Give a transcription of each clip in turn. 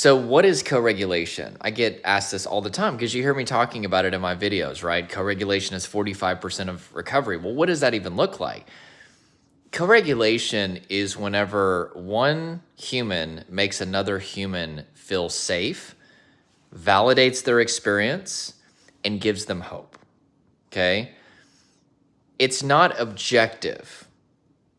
So, what is co-regulation? I get asked this all the time because you hear me talking about it in my videos, right? Co-regulation is 45% of recovery. Well, what does that even look like? Co-regulation is whenever one human makes another human feel safe, validates their experience, and gives them hope. Okay? It's not objective.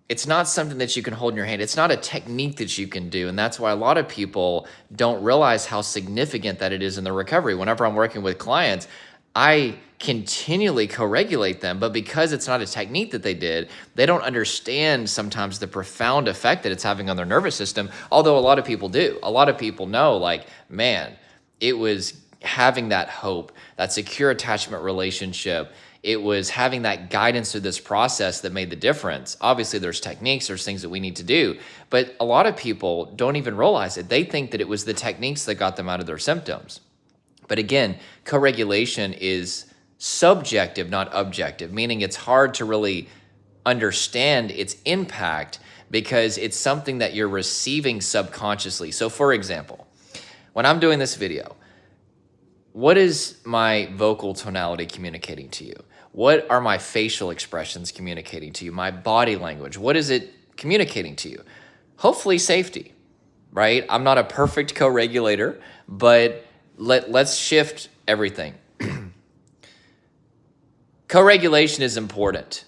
It's not something that you can hold in your hand. It's not a technique that you can do. And that's why a lot of people don't realize how significant that it is in their recovery. Whenever I'm working with clients, I continually co-regulate them, but because it's not a technique that they did, they don't understand sometimes the profound effect that it's having on their nervous system, although a lot of people do. A lot of people know, like, man, it was having that hope, that secure attachment relationship. It was having that guidance through this process that made the difference. Obviously, there's techniques, there's things that we need to do, but a lot of people don't even realize it. They think that it was the techniques that got them out of their symptoms. But again, co-regulation is subjective, not objective, meaning it's hard to really understand its impact because it's something that you're receiving subconsciously. So for example, when I'm doing this video, what is my vocal tonality communicating to you? What are my facial expressions communicating to you? My body language, what is it communicating to you? Hopefully safety, right? I'm not a perfect co-regulator, but let's shift everything. Co-regulation is important,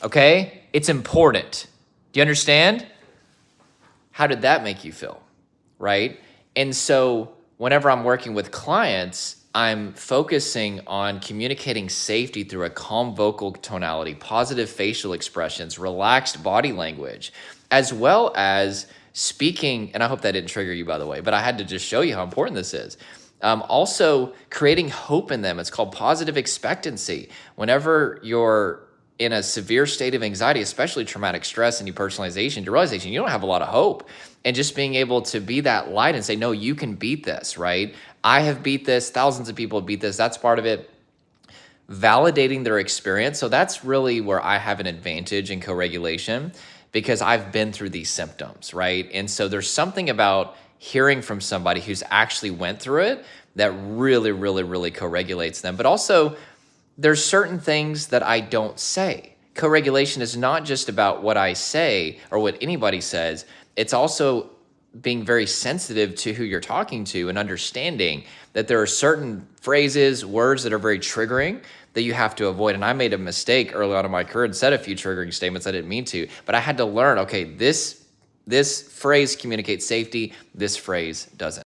okay? It's important. Do you understand? How did that make you feel, right? And so whenever I'm working with clients, I'm focusing on communicating safety through a calm vocal tonality, positive facial expressions, relaxed body language, as well as speaking, and I hope that didn't trigger you, by the way, but I had to just show you how important this is. Also creating hope in them. It's called positive expectancy. Whenever you're in a severe state of anxiety, especially traumatic stress and depersonalization, derealization, you don't have a lot of hope. And just being able to be that light and say, no, you can beat this, right? I have beat this. Thousands of people have beat this. That's part of it. Validating their experience. So that's really where I have an advantage in co-regulation because I've been through these symptoms, right? And so there's something about hearing from somebody who's actually went through it that really, really, really co-regulates them. But also, there's certain things that I don't say. Co-regulation is not just about what I say or what anybody says. It's also being very sensitive to who you're talking to and understanding that there are certain phrases, words that are very triggering that you have to avoid. And I made a mistake early on in my career and said a few triggering statements I didn't mean to, but I had to learn, okay, this phrase communicates safety, this phrase doesn't.